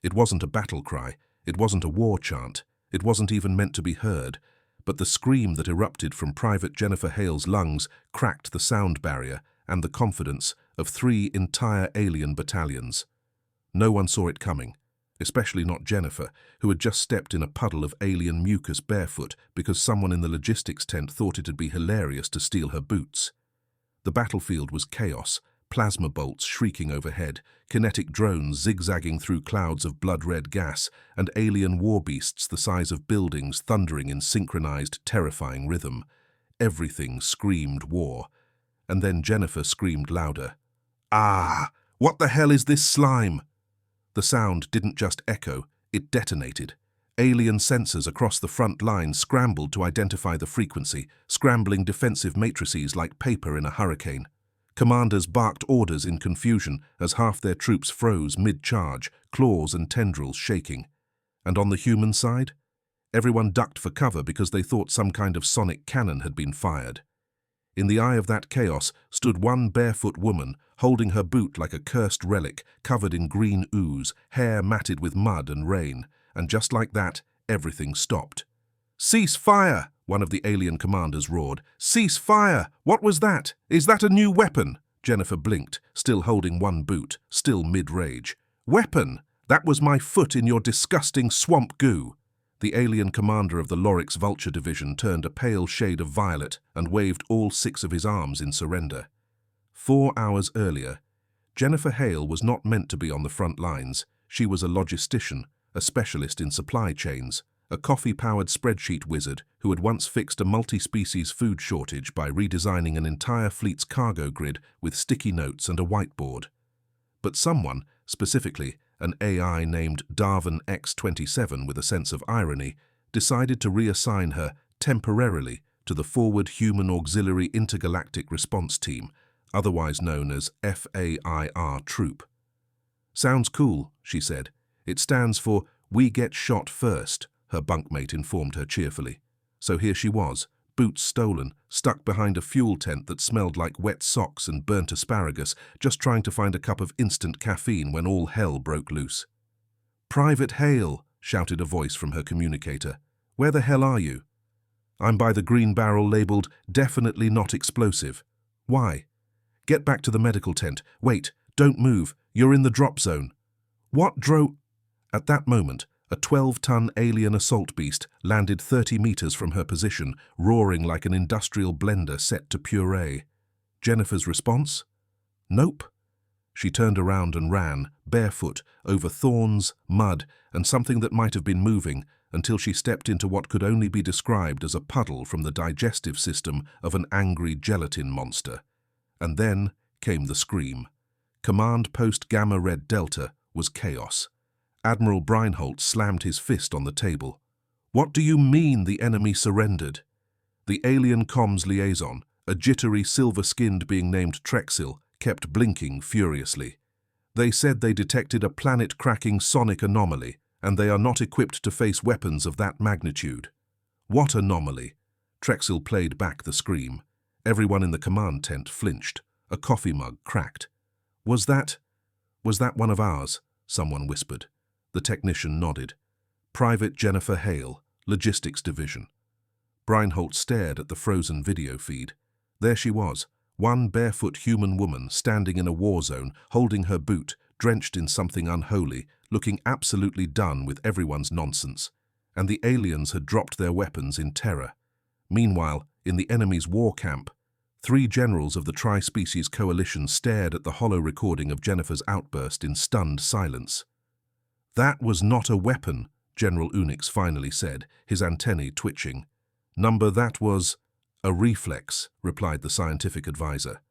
It wasn't a battle cry, it wasn't a war chant, it wasn't even meant to be heard, but the scream that erupted from Private Jennifer Hale's lungs cracked the sound barrier and the confidence of 3 entire alien battalions. No one saw it coming, especially not Jennifer, who had just stepped in a puddle of alien mucus barefoot because someone in the logistics tent thought it'd be hilarious to steal her boots. The battlefield was chaos, plasma bolts shrieking overhead, kinetic drones zigzagging through clouds of blood-red gas, and alien war beasts the size of buildings thundering in synchronized, terrifying rhythm. Everything screamed war. And then Jennifer screamed louder. "Ah! What the hell is this slime?" The sound didn't just echo, it detonated. Alien sensors across the front line scrambled to identify the frequency, scrambling defensive matrices like paper in a hurricane. Commanders barked orders in confusion as half their troops froze mid-charge, claws and tendrils shaking. And on the human side? Everyone ducked for cover because they thought some kind of sonic cannon had been fired. In the eye of that chaos stood one barefoot woman, holding her boot like a cursed relic, covered in green ooze, hair matted with mud and rain. And just like that, everything stopped. "Cease fire!" one of the alien commanders roared. "Cease fire! What was that? Is that a new weapon?" Jennifer blinked, still holding one boot, still mid-rage. "Weapon? That was my foot in your disgusting swamp goo." The alien commander of the Lorix Vulture Division turned a pale shade of violet and waved all 6 of his arms in surrender. 4 hours earlier, Jennifer Hale was not meant to be on the front lines. She was a logistician, a specialist in supply chains, a coffee-powered spreadsheet wizard who had once fixed a multi-species food shortage by redesigning an entire fleet's cargo grid with sticky notes and a whiteboard. But someone, specifically an AI named Darwin X-27 with a sense of irony, decided to reassign her temporarily to the Forward Human Auxiliary Intergalactic Response Team, otherwise known as FAIR Troop. "Sounds cool," she said. "It stands for We Get Shot First," her bunkmate informed her cheerfully. So here she was, boots stolen, stuck behind a fuel tent that smelled like wet socks and burnt asparagus, just trying to find a cup of instant caffeine when all hell broke loose. "Private Hale," shouted a voice from her communicator. "Where the hell are you?" "I'm by the green barrel labeled Definitely Not Explosive." "Why?" "Get back to the medical tent. Wait, don't move. You're in the drop zone." "What At that moment, a 12-ton alien assault beast landed 30 meters from her position, roaring like an industrial blender set to puree. Jennifer's response? Nope. She turned around and ran, barefoot, over thorns, mud, and something that might have been moving, until she stepped into what could only be described as a puddle from the digestive system of an angry gelatin monster. And then came the scream. Command Post Gamma Red Delta was chaos. Admiral Breinholt slammed his fist on the table. "What do you mean the enemy surrendered?" The alien comms liaison, a jittery silver-skinned being named Trexil, kept blinking furiously. "They said they detected a planet-cracking sonic anomaly, and they are not equipped to face weapons of that magnitude." "What anomaly?" Trexil played back the scream. Everyone in the command tent flinched. A coffee mug cracked. Was that one of ours?" someone whispered. The technician nodded. "Private Jennifer Hale, Logistics Division." Breinholt stared at the frozen video feed. There she was, one barefoot human woman standing in a war zone, holding her boot, drenched in something unholy, looking absolutely done with everyone's nonsense. And the aliens had dropped their weapons in terror. Meanwhile, in the enemy's war camp, 3 generals of the Tri-Species Coalition stared at the hollow recording of Jennifer's outburst in stunned silence. "That was not a weapon," General Unix finally said, his antennae twitching. That was a reflex," replied the scientific advisor.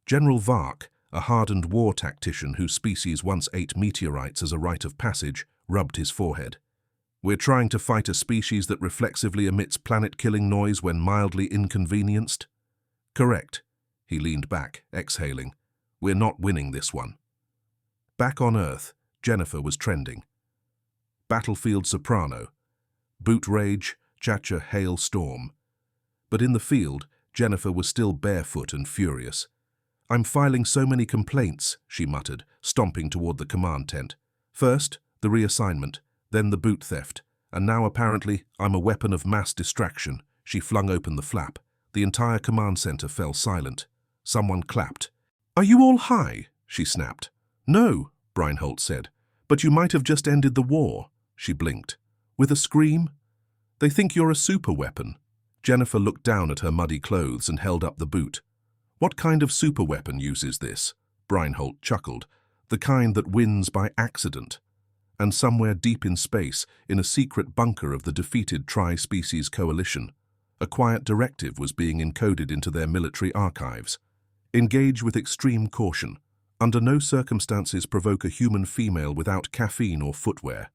General Vark, a hardened war tactician whose species once ate meteorites as a rite of passage, rubbed his forehead. "We're trying to fight a species that reflexively emits planet-killing noise when mildly inconvenienced?" "Correct." He leaned back, exhaling. "We're not winning this one." Back on Earth, Jennifer was trending. Battlefield soprano. Boot rage, Chacha hail storm. But in the field, Jennifer was still barefoot and furious. "I'm filing so many complaints," she muttered, stomping toward the command tent. "First, the reassignment, then the boot theft, and now apparently I'm a weapon of mass distraction. She flung open the flap. The entire command center fell silent. Someone clapped. "Are you all high?" she snapped. "No," Breinholt said. "But you might have just ended the war." She blinked. "With a scream?" "They think you're a super weapon." Jennifer looked down at her muddy clothes and held up the boot. "What kind of super weapon uses this?" Breinholt chuckled. "The kind that wins by accident." And somewhere deep in space, in a secret bunker of the defeated Tri-Species Coalition, a quiet directive was being encoded into their military archives. Engage with extreme caution. Under no circumstances provoke a human female without caffeine or footwear.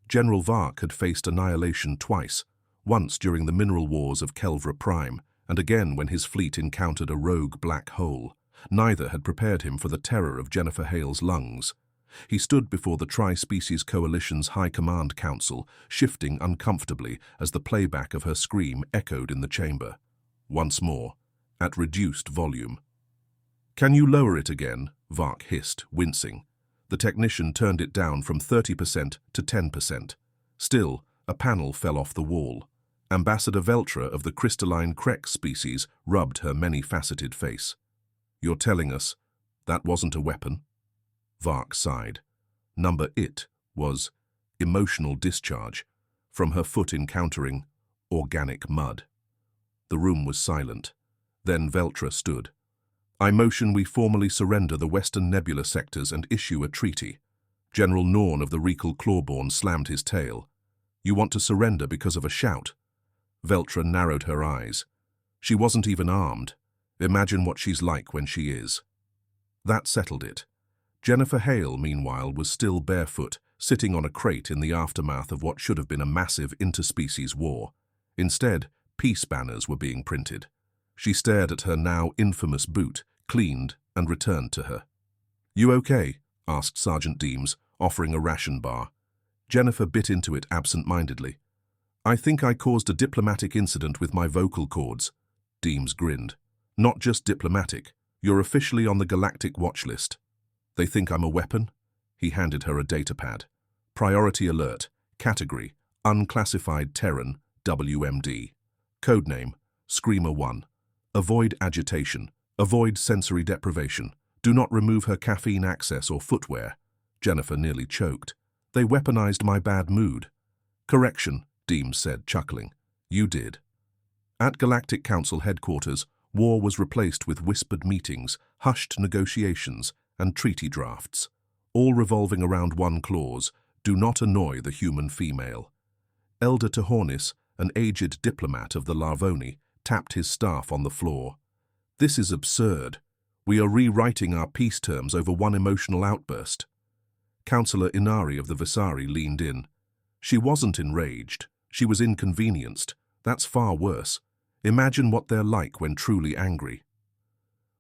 General Vark had faced annihilation twice, once during the mineral wars of Kelvra Prime, and again when his fleet encountered a rogue black hole. Neither had prepared him for the terror of Jennifer Hale's lungs. He stood before the Tri-Species Coalition's High Command Council, shifting uncomfortably as the playback of her scream echoed in the chamber. Once more, at reduced volume. "Can you lower it again?" Vark hissed, wincing. The technician turned it down from 30% to 10%. Still, a panel fell off the wall. Ambassador Veltra of the crystalline Krex species rubbed her many-faceted face. "You're telling us that wasn't a weapon?" Vark sighed. Number it was emotional discharge from her foot encountering organic mud. The room was silent. Then Veltra stood. "I motion we formally surrender the Western Nebula sectors and issue a treaty." General Norn of the Recal Clawborn slammed his tail. "You want to surrender because of a shout?" Veltra narrowed her eyes. "She wasn't even armed. Imagine what she's like when she is." That settled it. Jennifer Hale, meanwhile, was still barefoot, sitting on a crate in the aftermath of what should have been a massive interspecies war. Instead, peace banners were being printed. She stared at her now infamous boot, cleaned, and returned to her. "You okay?" asked Sergeant Deems, offering a ration bar. Jennifer bit into it absent-mindedly. "I think I caused a diplomatic incident with my vocal cords." Deems grinned. "Not just diplomatic. You're officially on the Galactic watch list." "They think I'm a weapon?" He handed her a datapad. "Priority alert. Category: Unclassified Terran, WMD. Codename: Screamer 1. Avoid agitation. Avoid sensory deprivation. Do not remove her caffeine access or footwear." Jennifer nearly choked. "They weaponized my bad mood." "Correction," Deems said, chuckling. "You did." At Galactic Council headquarters, war was replaced with whispered meetings, hushed negotiations, and treaty drafts, all revolving around one clause: do not annoy the human female. Elder Tehornis, an aged diplomat of the Larvoni, tapped his staff on the floor. "This is absurd. We are rewriting our peace terms over one emotional outburst." Councillor Inari of the Visari leaned in. "She wasn't enraged. She was inconvenienced. That's far worse. Imagine what they're like when truly angry."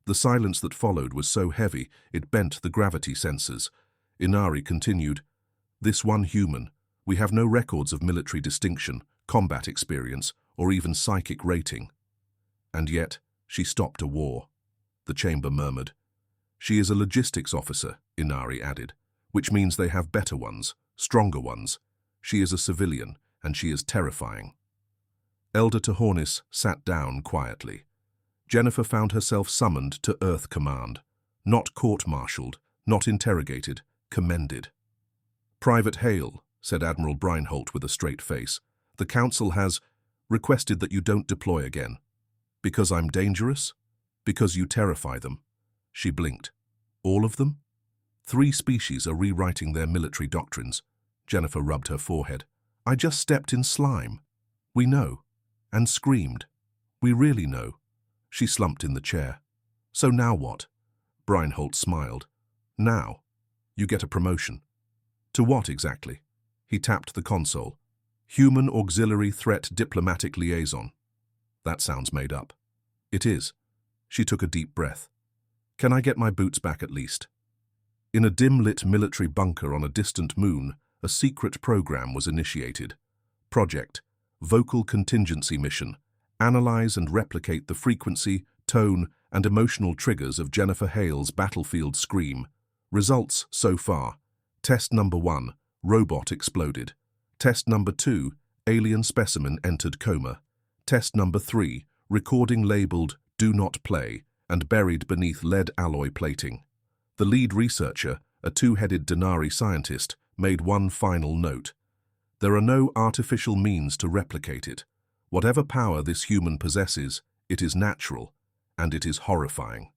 The silence that followed was so heavy it bent the gravity sensors. Inari continued, "This one human. We have no records of military distinction, combat experience, or even psychic rating." "And yet, she stopped a war," the chamber murmured. "She is a logistics officer," Inari added, "which means they have better ones, stronger ones. She is a civilian, and she is terrifying." Elder Tehornis sat down quietly. Jennifer found herself summoned to Earth Command, not court-martialed, not interrogated, commended. "Private Hale," said Admiral Breinholt with a straight face, "the Council has requested that you don't deploy again." "Because I'm dangerous? Because you terrify them?" She blinked. "All of them?" 3 species are rewriting their military doctrines." Jennifer rubbed her forehead. "I just stepped in slime. We know." And screamed. "We really know." She slumped in the chair. "So now what?" Breinholt smiled. "Now, you get a promotion." "To what exactly?" He tapped the console. "Human Auxiliary Threat Diplomatic Liaison." "That sounds made up." "It is." She took a deep breath. "Can I get my boots back at least?" In a dim-lit military bunker on a distant moon, a secret program was initiated. Project: Vocal Contingency Mission. Analyze and replicate the frequency, tone, and emotional triggers of Jennifer Hale's battlefield scream. Results so far. Test number 1, Robot exploded. Test number 2, alien specimen entered coma. Test number 3, recording labeled "Do Not Play" and buried beneath lead alloy plating. The lead researcher, a two-headed Denari scientist, made one final note. There are no artificial means to replicate it. Whatever power this human possesses, it is natural, and it is horrifying.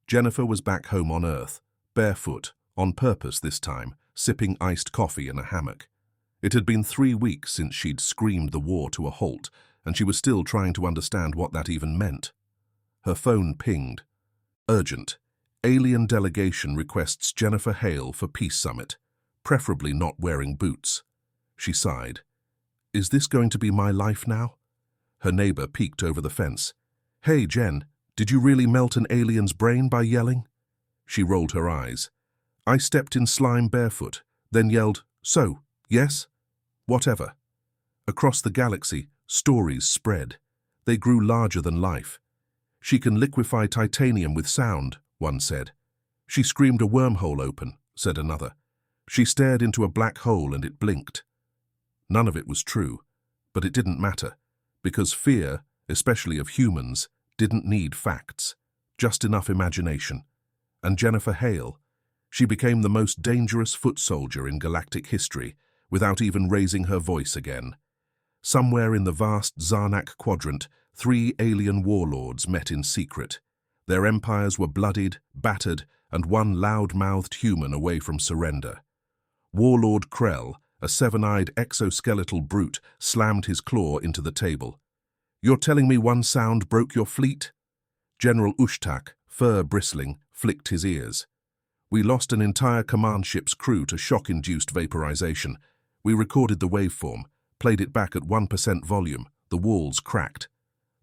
Jennifer was back home on Earth, barefoot, on purpose this time, sipping iced coffee in a hammock. It had been 3 weeks since she'd screamed the war to a halt, and she was still trying to understand what that even meant. Her phone pinged. Urgent. Alien delegation requests Jennifer Hale for Peace Summit, preferably not wearing boots. She sighed. Is this going to be my life now? Her neighbor peeked over the fence. Hey, Jen, did you really melt an alien's brain by yelling? She rolled her eyes. I stepped in slime barefoot, then yelled, so, yes? Whatever. Across the galaxy, stories spread. They grew larger than life. She can liquefy titanium with sound, one said. She screamed a wormhole open, said another. She stared into a black hole and it blinked. None of it was true, but it didn't matter, because fear, especially of humans, didn't need facts, just enough imagination. And Jennifer Hale, she became the most dangerous foot soldier in galactic history, without even raising her voice again. Somewhere in the vast Zarnak quadrant, 3 alien warlords met in secret. Their empires were bloodied, battered, and one loud-mouthed human away from surrender. Warlord Krell, a 7-eyed exoskeletal brute, slammed his claw into the table. You're telling me one sound broke your fleet? General Ushtak, fur bristling, flicked his ears. We lost an entire command ship's crew to shock-induced vaporization. We recorded the waveform, played it back at 1% volume. The walls cracked.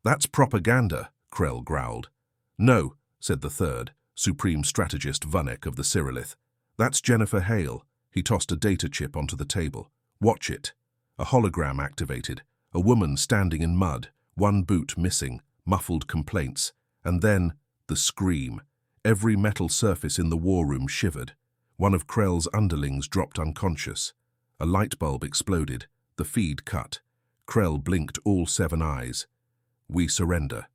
That's propaganda, Krell growled. No, said the third, supreme strategist Vanek of the Cyrillith. That's Jennifer Hale. He tossed a data chip onto the table. Watch it. A hologram activated. A woman standing in mud, one boot missing, muffled complaints. And then, the scream. Every metal surface in the war room shivered. One of Krell's underlings dropped unconscious. A light bulb exploded. The feed cut. Krell blinked all 7 eyes. We surrender.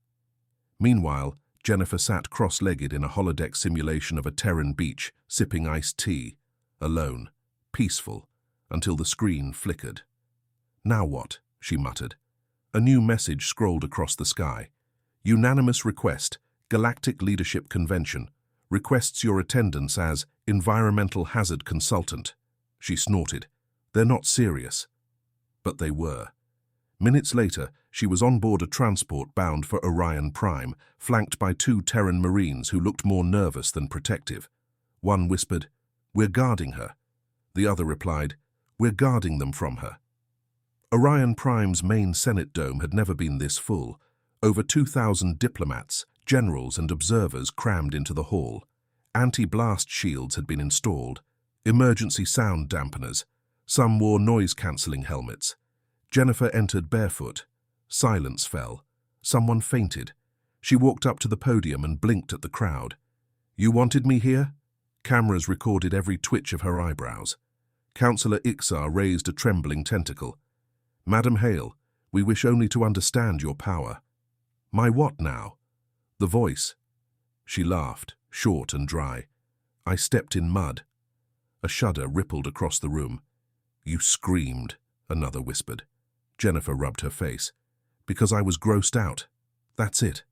Meanwhile, Jennifer sat cross-legged in a holodeck simulation of a Terran beach, sipping iced tea. Alone, peaceful, until the screen flickered. Now what? She muttered. A new message scrolled across the sky. Unanimous request, Galactic Leadership Convention, requests your attendance as environmental hazard consultant. She snorted. They're not serious. But they were. Minutes later, she was on board a transport bound for Orion Prime, flanked by 2 Terran Marines who looked more nervous than protective. One whispered, We're guarding her. The other replied, We're guarding them from her. Orion Prime's main Senate dome had never been this full. Over 2,000 diplomats, generals and observers crammed into the hall. Anti-blast shields had been installed. Emergency sound dampeners. Some wore noise-cancelling helmets. Jennifer entered barefoot. Silence fell. Someone fainted. She walked up to the podium and blinked at the crowd. You wanted me here? Cameras recorded every twitch of her eyebrows. Councillor Ixar raised a trembling tentacle. Madam Hale, we wish only to understand your power. My what now? The voice. She laughed, short and dry. I stepped in mud. A shudder rippled across the room. You screamed, another whispered. Jennifer rubbed her face. Because I was grossed out. That's it.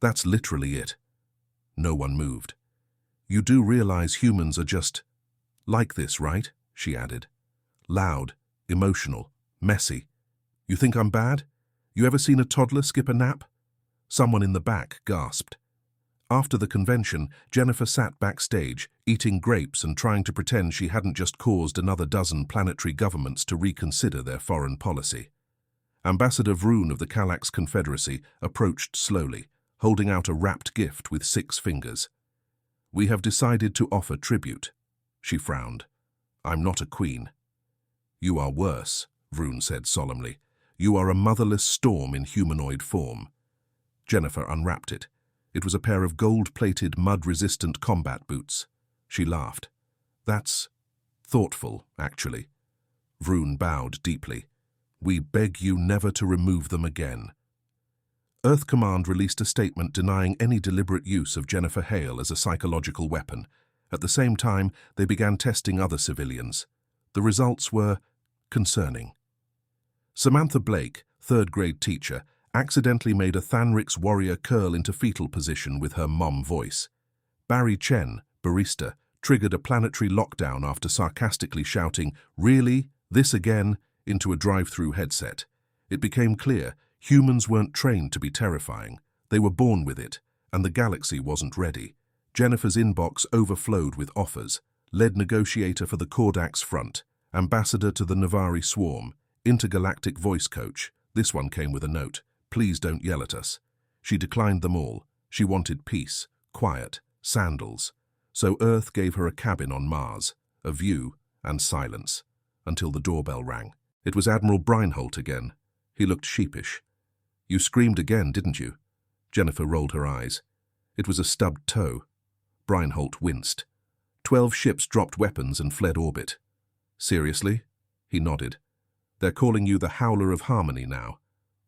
That's literally it. No one moved. You do realize humans are just like this, right? She added. Loud, emotional, messy. You think I'm bad? You ever seen a toddler skip a nap? Someone in the back gasped. After the convention, Jennifer sat backstage, eating grapes and trying to pretend she hadn't just caused another dozen planetary governments to reconsider their foreign policy. Ambassador Vroon of the Calax Confederacy approached slowly, holding out a wrapped gift with 6 fingers. We have decided to offer tribute. She frowned. I'm not a queen. You are worse, Vroon said solemnly. You are a motherless storm in humanoid form. Jennifer unwrapped it. It was a pair of gold-plated, mud-resistant combat boots. She laughed. That's Thoughtful, actually. Vroon bowed deeply. We beg you never to remove them again. Earth Command released a statement denying any deliberate use of Jennifer Hale as a psychological weapon. At the same time, they began testing other civilians. The results were concerning. Samantha Blake, third-grade teacher, accidentally made a Thanrix warrior curl into fetal position with her mom voice. Barry Chen, barista, triggered a planetary lockdown after sarcastically shouting, "Really? This again?" into a drive-through headset. It became clear humans weren't trained to be terrifying. They were born with it, and the galaxy wasn't ready. Jennifer's inbox overflowed with offers. Lead negotiator for the Kordax front, ambassador to the Navari swarm, intergalactic voice coach. This one came with a note. Please don't yell at us. She declined them all. She wanted peace, quiet, sandals. So Earth gave her a cabin on Mars, a view and silence, until the doorbell rang. It was Admiral Breinholt again. He looked sheepish. You screamed again, didn't you? Jennifer rolled her eyes. It was a stubbed toe. Breinholt winced. 12 ships dropped weapons and fled orbit. Seriously? He nodded. They're calling you the Howler of Harmony now.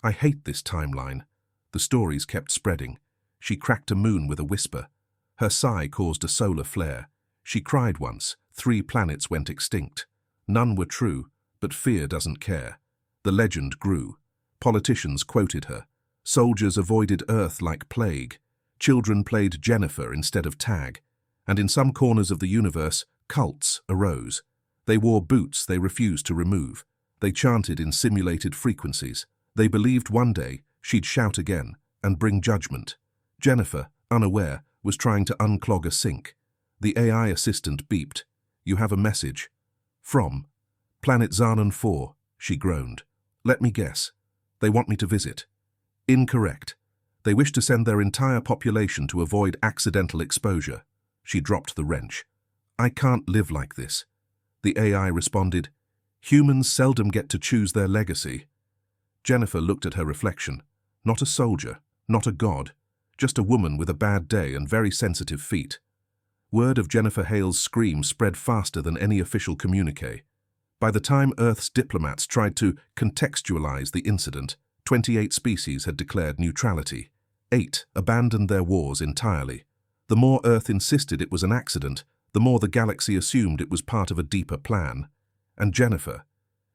I hate this timeline. The stories kept spreading. She cracked a moon with a whisper. Her sigh caused a solar flare. She cried once. 3 planets went extinct. None were true, but fear doesn't care. The legend grew. Politicians quoted her. Soldiers avoided Earth like plague. Children played Jennifer instead of tag. And in some corners of the universe, cults arose. They wore boots they refused to remove. They chanted in simulated frequencies. They believed one day she'd shout again and bring judgment. Jennifer, unaware, was trying to unclog a sink. The AI assistant beeped. You have a message. From Planet Xanon 4, she groaned. Let me guess. They want me to visit. Incorrect. They wish to send their entire population to avoid accidental exposure. She dropped the wrench. I can't live like this. The AI responded, Humans seldom get to choose their legacy. Jennifer looked at her reflection. Not a soldier, not a god, just a woman with a bad day and very sensitive feet. Word of Jennifer Hale's scream spread faster than any official communique. By the time Earth's diplomats tried to contextualize the incident, 28 species had declared neutrality. 8 abandoned their wars entirely. The more Earth insisted it was an accident, the more the galaxy assumed it was part of a deeper plan. And Jennifer,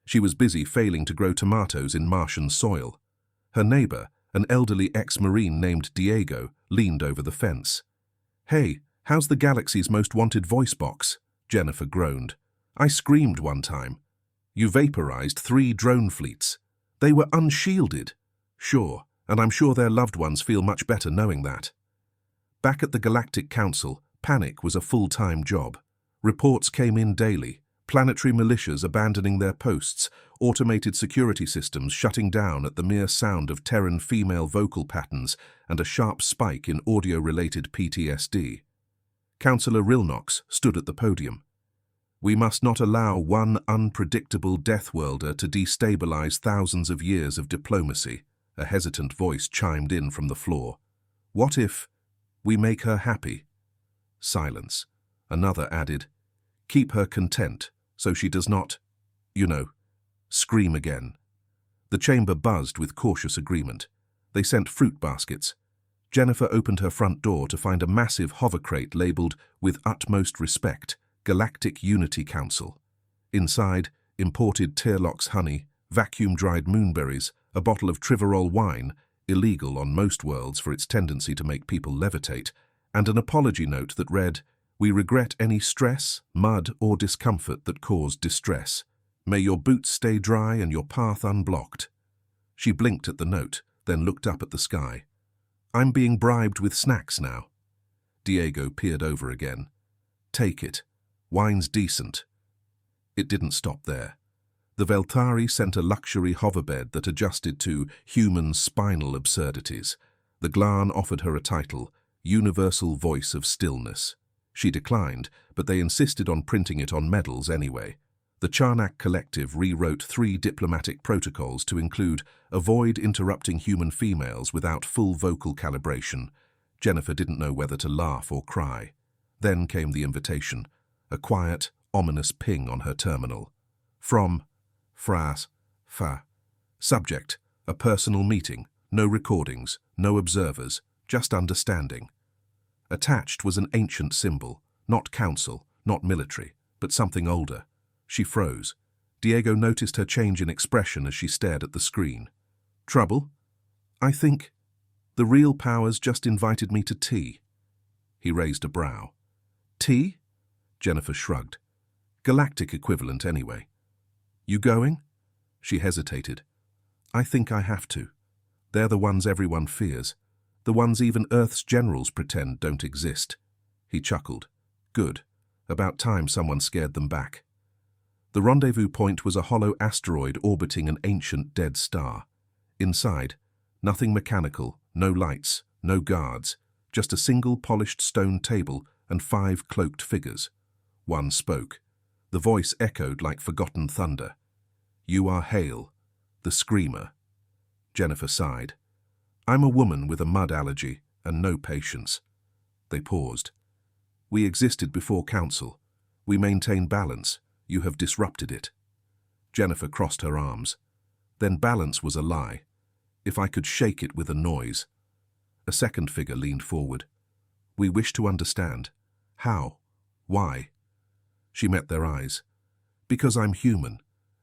she was busy failing to grow tomatoes in Martian soil. Her neighbor, an elderly ex-Marine named Diego, leaned over the fence. Hey, how's the galaxy's most wanted voice box? Jennifer groaned. I screamed one time. You vaporized 3 drone fleets. They were unshielded. Sure, and I'm sure their loved ones feel much better knowing that. Back at the Galactic Council, panic was a full-time job. Reports came in daily. Planetary militias abandoning their posts, automated security systems shutting down at the mere sound of Terran female vocal patterns and a sharp spike in audio-related PTSD. Councillor Rilnox stood at the podium. We must not allow one unpredictable death-worlder to destabilize thousands of years of diplomacy, a hesitant voice chimed in from the floor. What if we make her happy? Silence. Another added, keep her content, so she does not, scream again. The chamber buzzed with cautious agreement. They sent fruit baskets. Jennifer opened her front door to find a massive hover crate labeled, with utmost respect, Galactic Unity Council. Inside, imported Tearlox honey, vacuum-dried moonberries, a bottle of Triverol wine, illegal on most worlds for its tendency to make people levitate, and an apology note that read, We regret any stress, mud, or discomfort that caused distress. May your boots stay dry and your path unblocked. She blinked at the note, then looked up at the sky. I'm being bribed with snacks now. Diego peered over again. Take it. Wine's decent. It didn't stop there. The Veltari sent a luxury hoverbed that adjusted to human spinal absurdities. The Glan offered her a title, Universal Voice of Stillness. She declined, but they insisted on printing it on medals anyway. The Charnak Collective rewrote 3 diplomatic protocols to include avoid interrupting human females without full vocal calibration. Jennifer didn't know whether to laugh or cry. Then came the invitation, a quiet, ominous ping on her terminal. From Fras Fa. Subject: a personal meeting. No recordings, no observers, just understanding. Attached was an ancient symbol, not council, not military, but something older. She froze. Diego noticed her change in expression as she stared at the screen. Trouble? I think the real powers just invited me to tea. He raised a brow. Tea? Jennifer shrugged. Galactic equivalent anyway. You going? She hesitated. I think I have to. They're the ones everyone fears. The ones even Earth's generals pretend don't exist. He chuckled. Good. About time someone scared them back. The rendezvous point was a hollow asteroid orbiting an ancient dead star. Inside, nothing mechanical, no lights, no guards, just a single polished stone table and 5 cloaked figures. One spoke. The voice echoed like forgotten thunder. You are Hale, the screamer. Jennifer sighed. I'm a woman with a mud allergy and no patience. They paused. We existed before council. We maintain balance. You have disrupted it. Jennifer crossed her arms. Then balance was a lie. If I could shake it with a noise. A second figure leaned forward. We wish to understand. How? Why? She met their eyes. Because I'm human,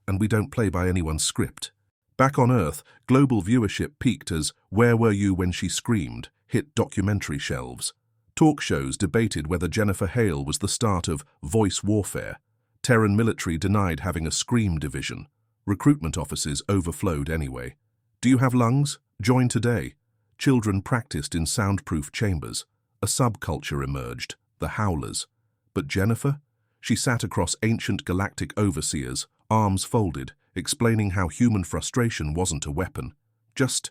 and we don't play by anyone's script. Back on Earth, global viewership peaked as Where Were You When She Screamed hit documentary shelves. Talk shows debated whether Jennifer Hale was the start of voice warfare. Terran military denied having a scream division. Recruitment offices overflowed anyway. Do you have lungs? Join today. Children practiced in soundproof chambers. A subculture emerged, the Howlers. But Jennifer? She sat across ancient galactic overseers, arms folded, explaining how human frustration wasn't a weapon, just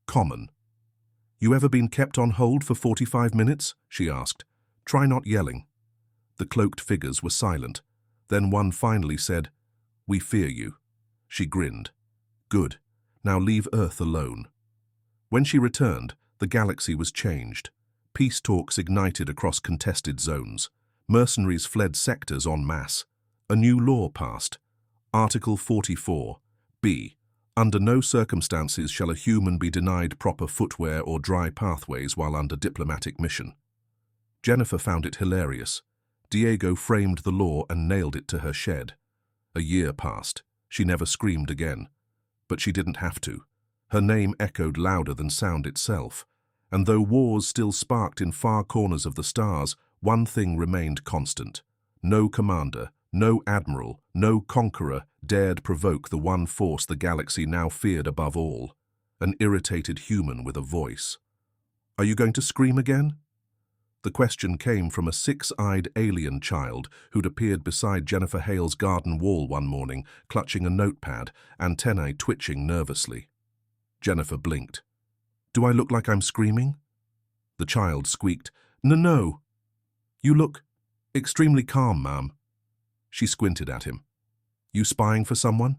common. You ever been kept on hold for 45 minutes? She asked. Try not yelling. The cloaked figures were silent. Then one finally said, We fear you. She grinned. Good. Now leave Earth alone. When she returned, the galaxy was changed. Peace talks ignited across contested zones. Mercenaries fled sectors en masse. A new law passed. Article 44, B. Under no circumstances shall a human be denied proper footwear or dry pathways while under diplomatic mission. Jennifer found it hilarious. Diego framed the law and nailed it to her shed. A year passed. She never screamed again. But she didn't have to. Her name echoed louder than sound itself. And though wars still sparked in far corners of the stars, one thing remained constant. No commander, no admiral, no conqueror dared provoke the one force the galaxy now feared above all. An irritated human with a voice. Are you going to scream again? The question came from a 6-eyed alien child who'd appeared beside Jennifer Hale's garden wall one morning, clutching a notepad, antennae twitching nervously. Jennifer blinked. Do I look like I'm screaming? The child squeaked, No. You look extremely calm, ma'am. She squinted at him. You spying for someone?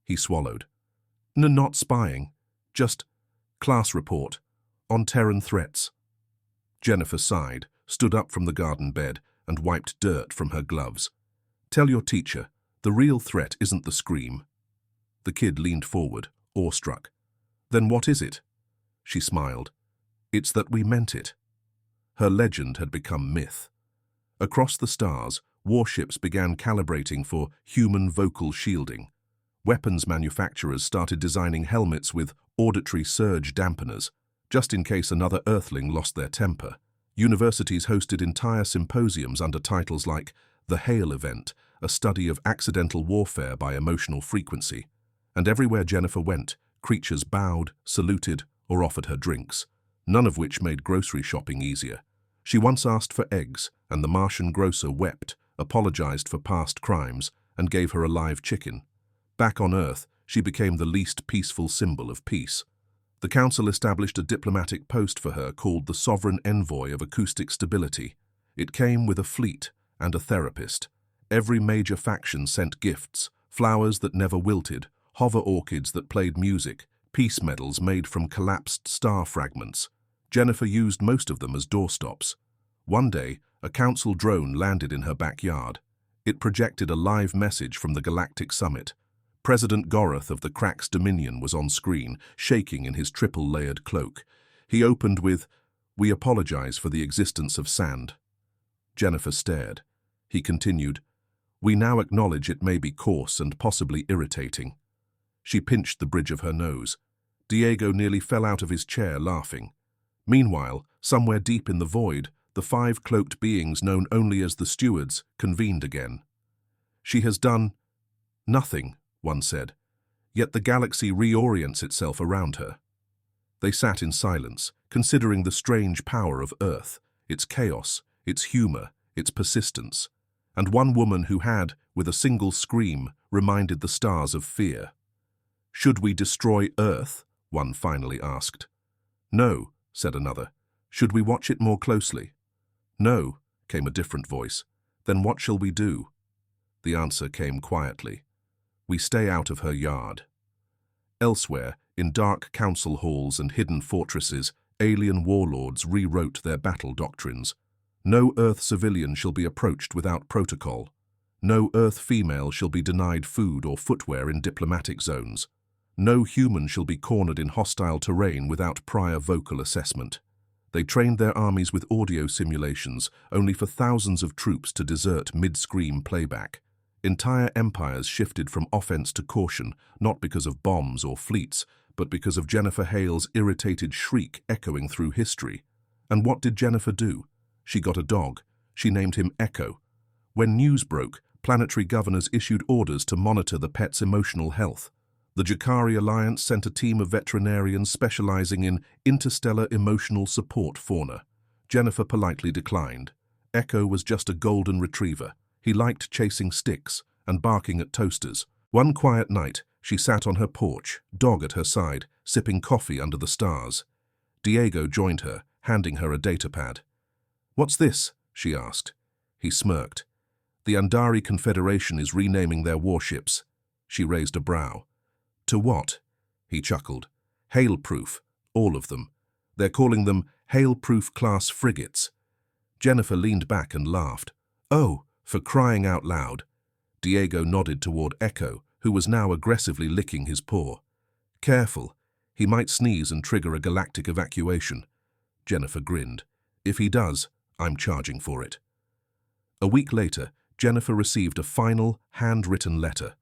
He swallowed. Not spying. Just class report on Terran threats. Jennifer sighed, stood up from the garden bed, and wiped dirt from her gloves. Tell your teacher, the real threat isn't the scream. The kid leaned forward, awestruck. Then what is it? She smiled. It's that we meant it. Her legend had become myth. Across the stars, warships began calibrating for human vocal shielding. Weapons manufacturers started designing helmets with auditory surge dampeners, just in case another Earthling lost their temper. Universities hosted entire symposiums under titles like The Hale Event, a study of accidental warfare by emotional frequency. And everywhere Jennifer went, creatures bowed, saluted, or offered her drinks, none of which made grocery shopping easier. She once asked for eggs, and the Martian grocer wept, apologized for past crimes, and gave her a live chicken. Back on Earth, she became the least peaceful symbol of peace. The Council established a diplomatic post for her called the Sovereign Envoy of Acoustic Stability. It came with a fleet and a therapist. Every major faction sent gifts, flowers that never wilted, hover orchids that played music, peace medals made from collapsed star fragments. Jennifer used most of them as doorstops. One day, a council drone landed in her backyard. It projected a live message from the Galactic Summit. President Gorath of the Crack's Dominion was on screen, shaking in his triple-layered cloak. He opened with, "We apologize for the existence of sand." Jennifer stared. He continued, "We now acknowledge it may be coarse and possibly irritating." She pinched the bridge of her nose. Diego nearly fell out of his chair, laughing. Meanwhile, somewhere deep in the void, the 5 cloaked beings known only as the stewards convened again. "She has done nothing," one said, "yet the galaxy reorients itself around her." They sat in silence, considering the strange power of Earth, its chaos, its humor, its persistence, and one woman who had, with a single scream, reminded the stars of fear. "Should we destroy Earth?" one finally asked. "No," said another. "Should we watch it more closely?" "No," came a different voice. "Then what shall we do?" The answer came quietly. "We stay out of her yard." Elsewhere, in dark council halls and hidden fortresses, alien warlords rewrote their battle doctrines. No Earth civilian shall be approached without protocol. No Earth female shall be denied food or footwear in diplomatic zones. No human shall be cornered in hostile terrain without prior vocal assessment. They trained their armies with audio simulations, only for thousands of troops to desert mid-scream playback. Entire empires shifted from offense to caution, not because of bombs or fleets, but because of Jennifer Hale's irritated shriek echoing through history. And what did Jennifer do? She got a dog. She named him Echo. When news broke, planetary governors issued orders to monitor the pet's emotional health. The Jakari Alliance sent a team of veterinarians specializing in interstellar emotional support fauna. Jennifer politely declined. Echo was just a golden retriever. He liked chasing sticks and barking at toasters. One quiet night, she sat on her porch, dog at her side, sipping coffee under the stars. Diego joined her, handing her a datapad. "What's this?" she asked. He smirked. "The Andari Confederation is renaming their warships." She raised a brow. "To what?" He chuckled. "Hail-proof, all of them. They're calling them Hail-proof class frigates." Jennifer leaned back and laughed. "Oh, for crying out loud." Diego nodded toward Echo, who was now aggressively licking his paw. "Careful. He might sneeze and trigger a galactic evacuation." Jennifer grinned. "If he does, I'm charging for it." A week later, Jennifer received a final, handwritten letter.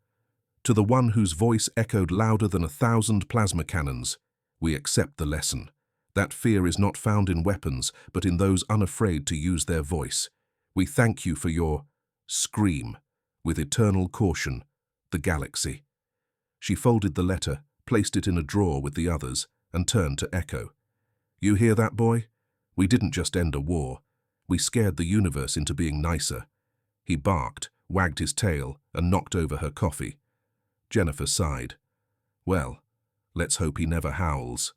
"To the one whose voice echoed louder than 1,000 plasma cannons, we accept the lesson. That fear is not found in weapons, but in those unafraid to use their voice. We thank you for your scream. With eternal caution, the galaxy." She folded the letter, placed it in a drawer with the others, and turned to Echo. "You hear that, boy? We didn't just end a war. We scared the universe into being nicer." He barked, wagged his tail, and knocked over her coffee. Jennifer sighed. "Well, let's hope he never howls."